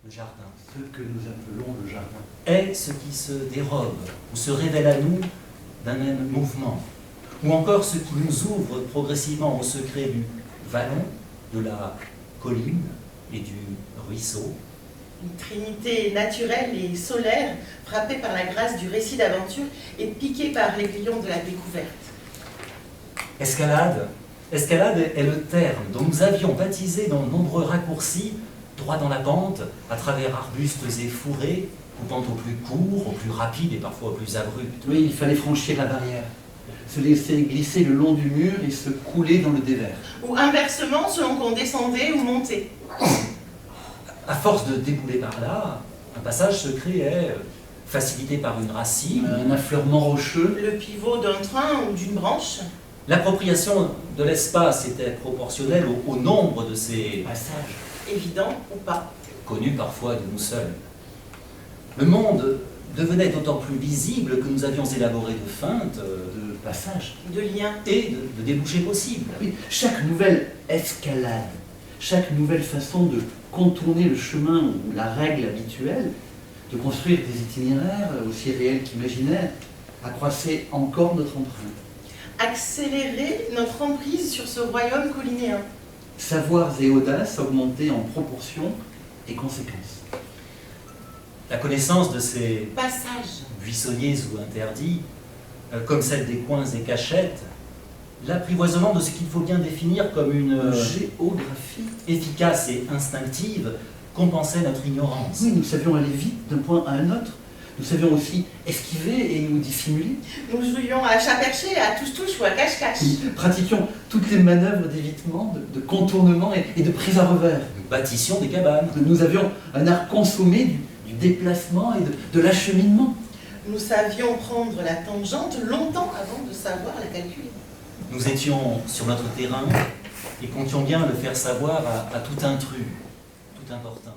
le jardin, ce que nous appelons le jardin, est ce qui se dérobe ou se révèle à nous d'un même mouvement, ou encore ce qui nous ouvre progressivement au secret du vallon, de la colline et du ruisseau. Une trinité naturelle et solaire, frappée par la grâce du récit d'aventure et piquée par l'aiguillon de la découverte. Escalade. Escalade est le terme dont nous avions baptisé dans de nombreux raccourcis, droit dans la pente, à travers arbustes et fourrés, coupant au plus court, au plus rapide et parfois au plus abrupt. oui, il fallait franchir la barrière, se laisser glisser le long du mur et se couler dans le dévers. Ou inversement, selon qu'on descendait ou montait. À force de débouler par là, un passage secret est facilité par une racine, Un affleurement rocheux, Le pivot d'un train ou d'une branche. l'appropriation de l'espace était proportionnelle au nombre de ces passage, Évident ou pas. connus parfois de nous seuls. Le monde devenait d'autant plus lisible que nous avions élaboré de feintes de passage. De lien. et de débouchés possibles. Oui, chaque nouvelle escalade, chaque nouvelle façon de contourner le chemin ou la règle habituelle, de construire des itinéraires aussi réels qu'imaginaires, accroissait encore notre empreinte. Accélérer notre emprise sur ce royaume collinéen. Savoirs et audaces augmentaient en proportion et conséquences. La connaissance de ces Passage. buissonniers ou interdits, comme celle des coins et cachettes, l'apprivoisement de ce qu'il faut bien définir comme une Géographie. efficace et instinctive compensait notre ignorance. Oui, nous savions aller vite d'un point à un autre. Nous savions aussi esquiver et nous dissimuler. Nous jouions à chat perché, à touche-touche ou à cache-cache. Nous pratiquions toutes les manœuvres d'évitement, de contournement et de prise à revers. Nous bâtissions des cabanes. Nous avions un art consommé du déplacement et de l'acheminement. Nous savions prendre la tangente longtemps avant de savoir la calculer. Nous étions sur notre terrain et comptions bien le faire savoir à tout intrus, tout importun.